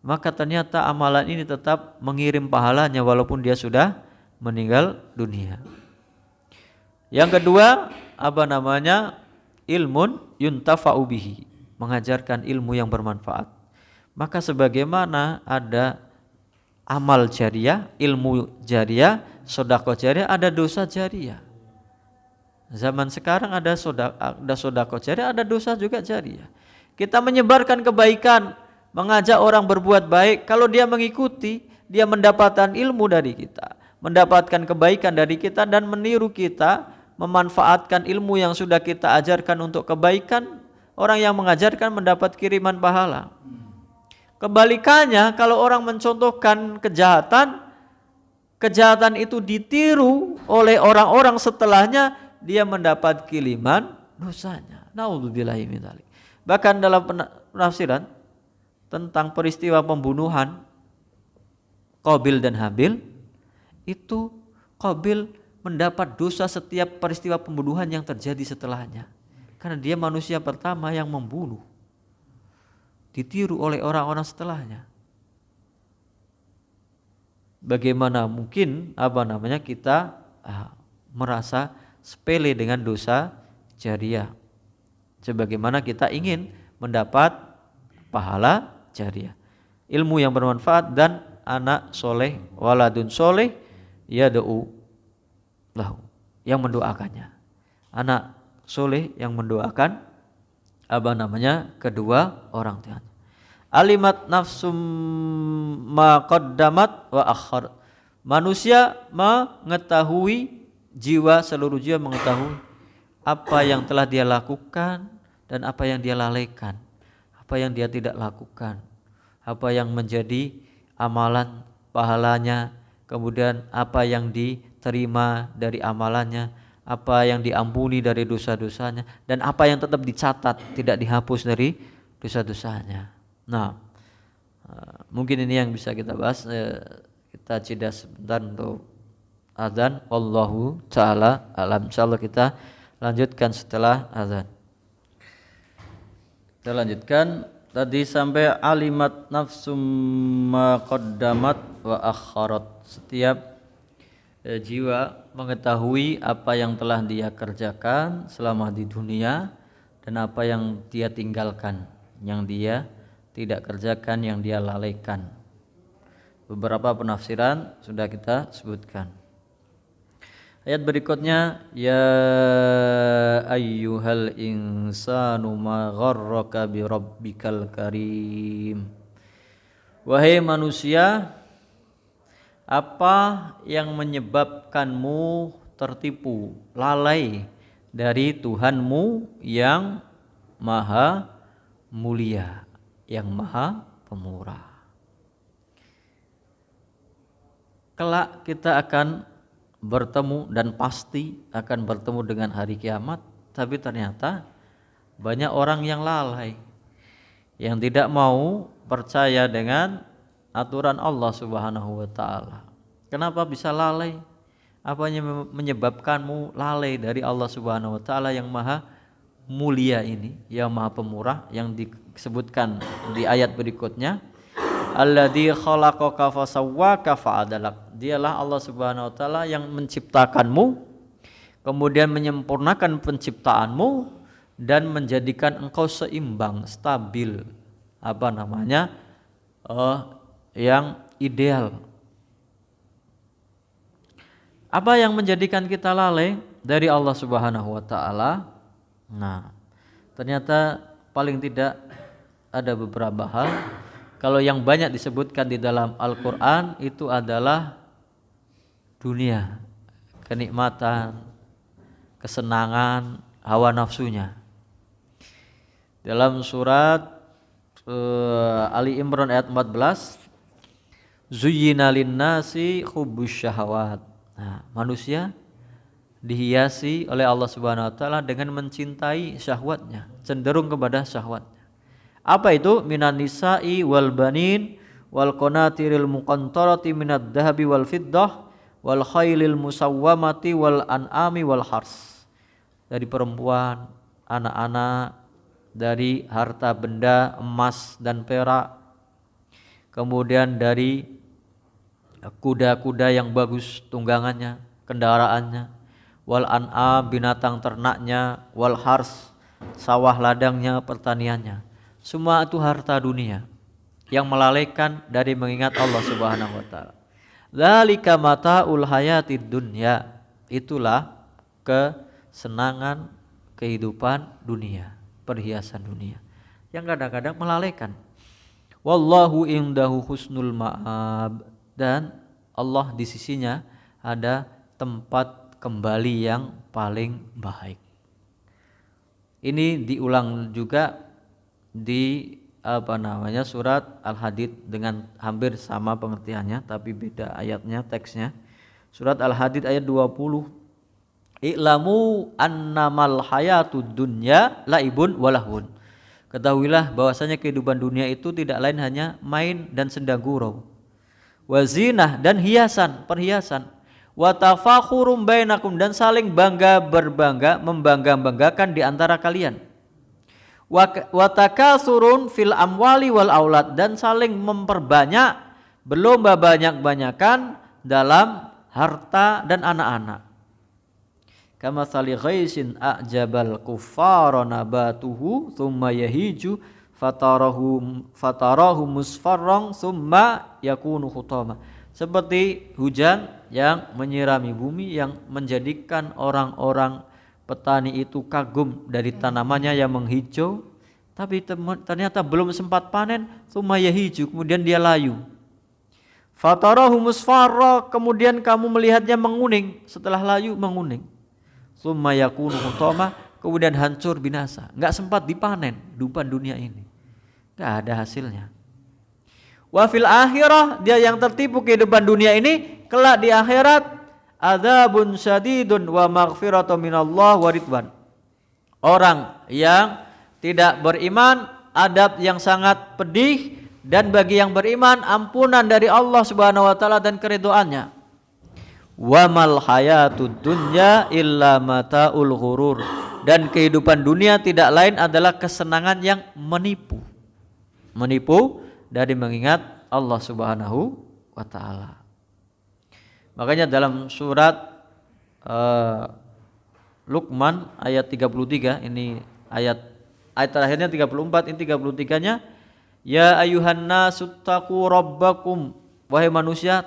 Maka ternyata amalan ini tetap mengirim pahalanya walaupun dia sudah meninggal dunia. Yang kedua, ilmun yuntafa'u bihi, mengajarkan ilmu yang bermanfaat. Maka sebagaimana ada amal jariyah, ilmu jariyah, sedekah jariyah, ada dosa jariyah. Zaman sekarang ada sedekah jariyah, ada dosa juga jariyah. Kita menyebarkan kebaikan, mengajak orang berbuat baik, kalau dia mengikuti, dia mendapatkan ilmu dari kita, mendapatkan kebaikan dari kita, dan meniru kita, memanfaatkan ilmu yang sudah kita ajarkan untuk kebaikan. Orang yang mengajarkan mendapat kiriman pahala. Kebalikannya, kalau orang mencontohkan kejahatan itu ditiru oleh orang-orang setelahnya, dia mendapat kiriman dosanya. Naudzubillahi min dzalik. Bahkan dalam penafsiran tentang peristiwa pembunuhan Qabil dan Habil, itu Qabil mendapat dosa setiap peristiwa pembunuhan yang terjadi setelahnya, karena dia manusia pertama yang membunuh, ditiru oleh orang-orang setelahnya. Bagaimana mungkin kita merasa sepele dengan dosa jariyah, sebagaimana kita ingin mendapat pahala jariyah, ilmu yang bermanfaat dan anak soleh, waladun soleh yad'u lahu, yang mendoakannya, anak soleh yang mendoakan kedua orang tuanya. Alimat nafsum ma qaddamat wa akhar, manusia mengetahui, seluruh jiwa mengetahui apa yang telah dia lakukan dan apa yang dia lalaikan, apa yang dia tidak lakukan, apa yang menjadi amalan pahalanya, kemudian apa yang diterima dari amalannya, apa yang diampuni dari dosa-dosanya, dan apa yang tetap dicatat, tidak dihapus dari dosa-dosanya. Nah, mungkin ini yang bisa kita bahas. Kita jeda sebentar untuk azan. Wallahu ta'ala alam. Insyaallah kita lanjutkan setelah azan. Kita lanjutkan tadi sampai alimat nafsum ma qaddamat wa akharat. Setiap jiwa mengetahui apa yang telah dia kerjakan selama di dunia dan apa yang dia tinggalkan, yang dia tidak kerjakan, yang dia lalaikan. Beberapa penafsiran sudah kita sebutkan. Ayat berikutnya, ya ayyuhal insanu ma gharraka bi rabbikal karim. Wahai manusia, apa yang menyebabkanmu tertipu, lalai dari Tuhanmu yang maha mulia, yang maha pemurah. Kelak kita akan bertemu dan pasti akan bertemu dengan hari kiamat, tapi ternyata banyak orang yang lalai, yang tidak mau percaya dengan aturan Allah Subhanahu wa taala. Kenapa bisa lalai? Apa yang menyebabkanmu lalai dari Allah Subhanahu wa taala yang maha mulia ini, yang maha pemurah, yang disebutkan di ayat berikutnya, alladzi khalaqaka fasawwaka fa'adalak. Dialah Allah Subhanahu wa taala yang menciptakanmu, kemudian menyempurnakan penciptaanmu dan menjadikan engkau seimbang, stabil, yang ideal. Apa yang menjadikan kita lalai dari Allah Subhanahu wa taala? Nah, ternyata paling tidak ada beberapa hal. Kalau yang banyak disebutkan di dalam Al-Qur'an itu adalah dunia, kenikmatan, kesenangan, hawa nafsunya. Dalam surat Ali Imran ayat 14, zuyyina lin-nasi hubbus syahawat. Nah, manusia dihiasi oleh Allah Subhanahu wa taala dengan mencintai syahwatnya, cenderung kepada syahwatnya. Apa itu? Minan nisa'i wal banin wal qanatiril muqantarati minad dhahabi wal fiddah wal khailil musawwamati wal an'ami wal hars. Dari perempuan, anak-anak, dari harta benda emas dan perak, kemudian dari kuda-kuda yang bagus tunggangannya, kendaraannya, wal an'am binatang ternaknya, wal hars sawah ladangnya, pertaniannya. Semua itu harta dunia yang melalaikan dari mengingat Allah Subhanahu wa taala. Dzalika mata'ul hayatid dunya. Itulah kesenangan kehidupan dunia, perhiasan dunia yang kadang-kadang melalaikan. Wallahu indahu husnul ma'ab. Dan Allah di sisinya ada tempat kembali yang paling baik. Ini diulang juga di surat Al-Hadid dengan hampir sama pengertiannya tapi beda ayatnya, teksnya. Surat Al-Hadid ayat 20. I'lamu annamal hayatud dunya laibun walahun. Ketahuilah bahwasanya kehidupan dunia itu tidak lain hanya main dan senda gurau. Wazinah dan hiasan, perhiasan. Wa tafakhurum bainakum dan saling berbangga, membangga-banggakan di antara kalian. Wa takasurun fil amwali wal aulad dan saling memperbanyak, berlomba banyak-banyakan dalam harta dan anak-anak. Kama sali ghaisin a'jabal kuffara nabatuhu thumma yahiju fatarahu musfarrang summa yakunu hutama. Seperti hujan yang menyirami bumi, yang menjadikan orang-orang petani itu kagum dari tanamannya yang menghijau, tapi ternyata belum sempat panen, summa yahiju, kemudian dia layu. Fatarahu musfarra, kemudian kamu melihatnya menguning, setelah layu menguning. Summa yakunu hutama, kemudian hancur binasa, enggak sempat dipanen kehidupan dunia ini. Enggak ada hasilnya. Wa fil akhirah, dia yang tertipu kehidupan dunia ini, kelak di akhirat adzabun syadidun wa maghfiratun minallah wa ridwan. Orang yang tidak beriman, adab yang sangat pedih, dan bagi yang beriman ampunan dari Allah Subhanahu wa taala dan keridhaannya. Wa mal hayatud dunya illa mataul ghurur. Dan kehidupan dunia tidak lain adalah kesenangan yang menipu. Menipu dari mengingat Allah Subhanahu wa taala. Makanya dalam surat Luqman ayat 33, ini ayat terakhirnya 34, ini 33-nya, ya ayuhan nasu taqu rabbakum, wahai manusia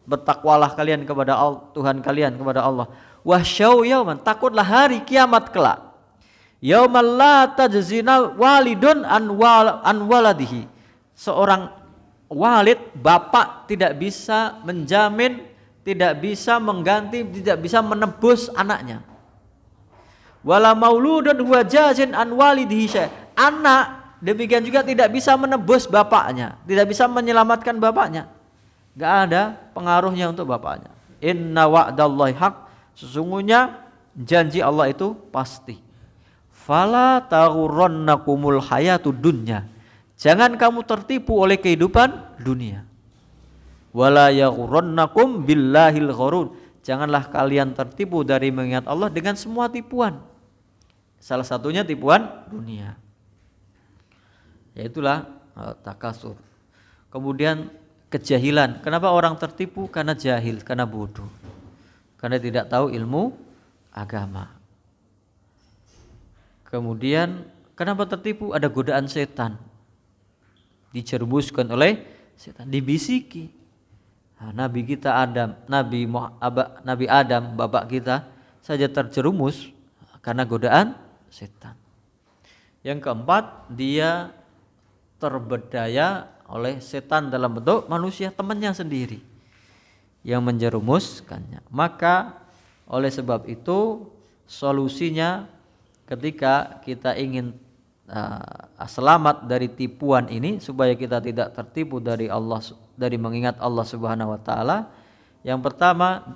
bertakwalah kalian kepada Tuhan kalian, kepada Allah. Wahsyau yauman, takutlah hari kiamat kelak. Yaumal la tajzina walidun an waladihi. Seorang walid, bapak, tidak bisa menjamin, tidak bisa mengganti, tidak bisa menebus anaknya. Wala mauludun huwa jazin an walidihi syai'. Anak demikian juga tidak bisa menebus bapaknya, tidak bisa menyelamatkan bapaknya. Gak ada pengaruhnya untuk bapaknya. Inna wa'dallahi haq, sesungguhnya janji Allah itu pasti. Fala taghurrannakumul hayatud dunya, jangan kamu tertipu oleh kehidupan dunia. Wala yaghurrannakum billahil ghurur, janganlah kalian tertipu dari mengingat Allah dengan semua tipuan. Salah satunya tipuan dunia, yaitulah takasur. Kemudian kejahilan. Kenapa orang tertipu? Karena jahil, karena bodoh, karena tidak tahu ilmu agama. Kemudian kenapa tertipu? Ada godaan setan, dijerumuskan oleh setan, dibisiki. Nah, Nabi kita Adam, Nabi Adam, bapak kita saja terjerumus karena godaan setan. Yang keempat, dia terberdaya oleh setan dalam bentuk manusia temannya sendiri yang menjerumuskannya. Maka oleh sebab itu solusinya ketika kita ingin selamat dari tipuan ini, supaya kita tidak tertipu dari mengingat Allah Subhanahu wa taala. Yang pertama,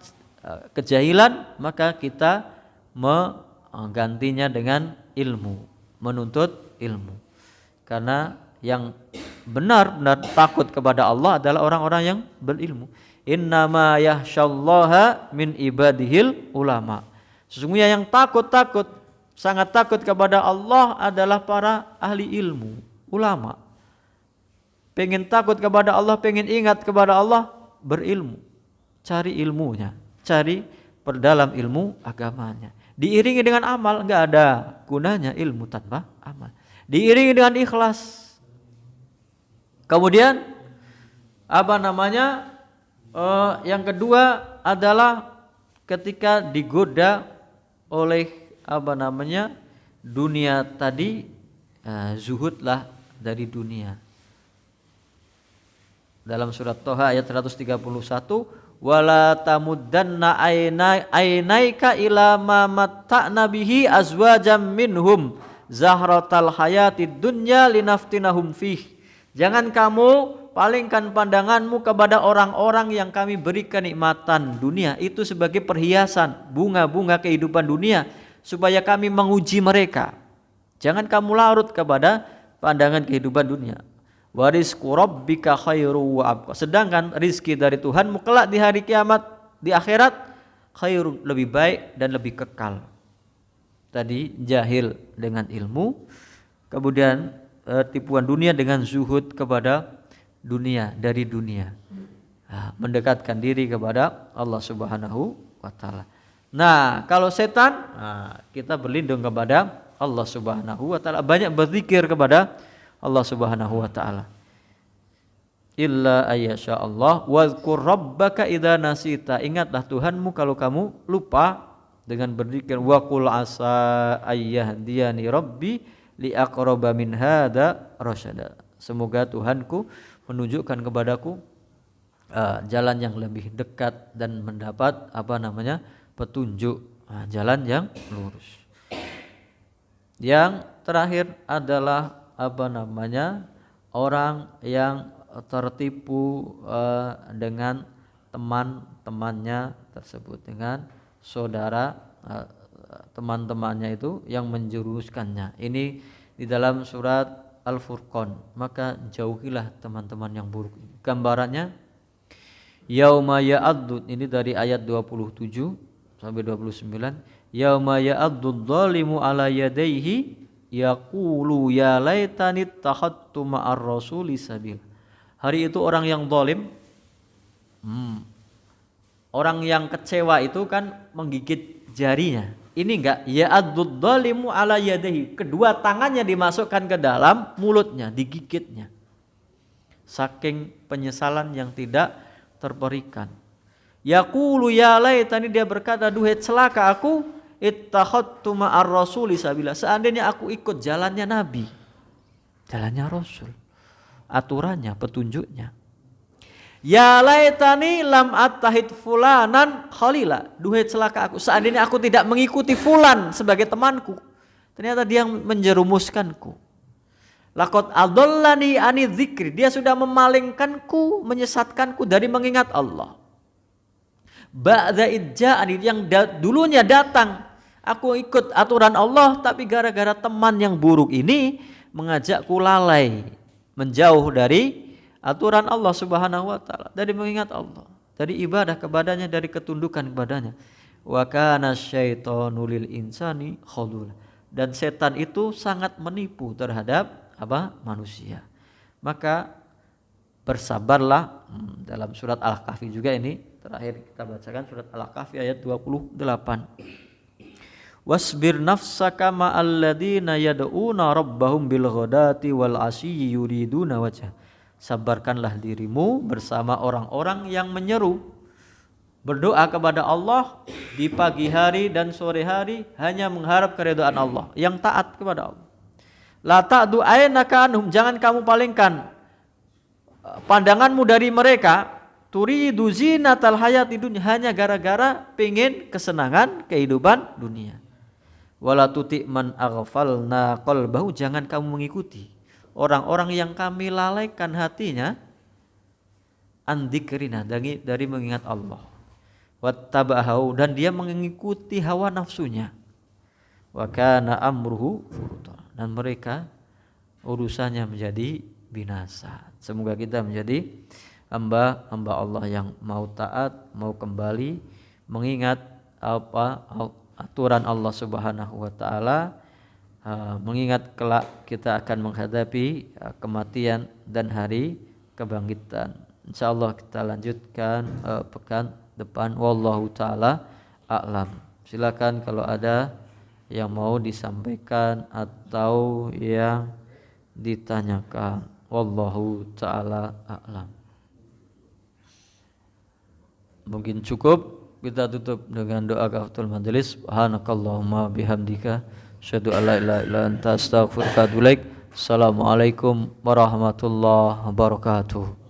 kejahilan, maka kita menggantinya dengan ilmu, menuntut ilmu. Karena yang benar-benar takut kepada Allah adalah orang-orang yang berilmu. Innama yakhsyallaha min ibadihil ulama. Sesungguhnya yang sangat takut kepada Allah adalah para ahli ilmu, ulama. Pengen takut kepada Allah, pengen ingat kepada Allah, berilmu. Cari ilmunya, cari perdalam ilmu agamanya. Diiringi dengan amal, enggak ada gunanya ilmu tanpa amal. Diiringi dengan ikhlas. Kemudian yang kedua adalah ketika digoda oleh dunia tadi, zuhudlah dari dunia. Dalam surat Toha ayat 131, wala tamuddanna ainaika ila ma matta'na bihi azwajam minhum zahratal hayatid dunya linaftinahum fih. Jangan kamu palingkan pandanganmu kepada orang-orang yang kami beri kenikmatan dunia itu sebagai perhiasan, bunga-bunga kehidupan dunia, supaya kami menguji mereka. Jangan kamu larut kepada pandangan kehidupan dunia. Warizqu rabbika khairu wa abqa. Sedangkan rizki dari Tuhanmu kelak di hari kiamat, di akhirat, khairu, lebih baik dan lebih kekal. Tadi jahil dengan ilmu, kemudian tipuan dunia dengan zuhud kepada dunia, dari dunia. Mendekatkan diri kepada Allah Subhanahu wa taala. Nah, kalau setan, kita berlindung kepada Allah Subhanahu wa taala, banyak berzikir kepada Allah Subhanahu wa taala. Illa ayyasha Allah wazkur rabbaka idza nasita. Ingatlah Tuhanmu kalau kamu lupa, dengan berzikir wa qul asa ayyahdiyani rabbi li aqraba min hada rasyada. Semoga Tuhanku menunjukkan kepadaku jalan yang lebih dekat dan mendapat petunjuk, jalan yang lurus. Yang terakhir adalah orang yang tertipu dengan teman-temannya tersebut, dengan saudara teman-temannya itu yang menjerumuskannya. Ini di dalam surat Al-Furqan. Maka jauhilah teman-teman yang buruk. Gambarannya yauma ya'addu, ini dari ayat 27 sampai 29. Yauma ya'addu dzalimu ala yadayhi yaqulu ya laitani takhattu ma'ar rasuli sabil. Hari itu orang yang zalim, orang yang kecewa itu kan menggigit jarinya. Ini enggak, ya'addu dzalimu ala yadayhi, kedua tangannya dimasukkan ke dalam mulutnya, digigitnya. Saking penyesalan yang tidak terperikan. Yaqulu ya laitani, dia berkata, duhai celaka aku, ittakhattu ma'ar rasuli sabila, seandainya aku ikut jalannya Nabi, jalannya Rasul, aturannya, petunjuknya. Ya laitani lam attahid fulanan khalila, duhai celaka aku, seandainya aku tidak mengikuti fulan sebagai temanku, ternyata dia menjerumuskanku. Laqad adallani ani dzikri, dia sudah memalingkanku, menyesatkanku dari mengingat Allah. Ba'da idja'ani, yang dulunya datang aku ikut aturan Allah, tapi gara-gara teman yang buruk ini mengajakku lalai, menjauh dari aturan Allah Subhanahu wa taala, dari mengingat Allah, dari ibadah kepadanya, dari ketundukan kepadanya. Wa kana syaitanu lil insani khadula, dan setan itu sangat menipu terhadap manusia. Maka bersabarlah. Dalam surat Al-Kahfi juga ini terakhir kita bacakan, surat Al-Kahfi ayat 28. Wasbir nafsaka ma'al ladzina yad'una rabbahum bil ghadati wal 'ashiyyi yuriduna wajha. Sabarkanlah dirimu bersama orang-orang yang menyeru berdoa kepada Allah di pagi hari dan sore hari hanya mengharap keridhaan Allah, yang taat kepada Allah. La ta'du aynaka anhum, jangan kamu palingkan pandanganmu dari mereka, turidu zinatal hayati dunya, hanya gara-gara pengen kesenangan kehidupan dunia. Wala tuti man aghfalna qalbahu, jangan kamu mengikuti orang-orang yang kami lalaikan hatinya an dzikrina, dari mengingat Allah. Wattabahu, dan dia mengikuti hawa nafsunya. Wa kana amruhu furuta, dan mereka urusannya menjadi binasa. Semoga kita menjadi hamba Allah yang mau taat, mau kembali mengingat aturan Allah Subhanahu wa taala, mengingat kelak kita akan menghadapi kematian dan hari kebangkitan. Insyaallah kita lanjutkan pekan depan. Wallahu taala a'lam. Silakan kalau ada yang mau disampaikan atau yang ditanyakan. Wallahu taala a'lam. Mungkin cukup kita tutup dengan doa kafaratul majelis. Subhanakallahumma bihamdika asyhadu an la ilaha illa anta astaghfiruka wa atubu ilaik. Assalamualaikum warahmatullahi wabarakatuh.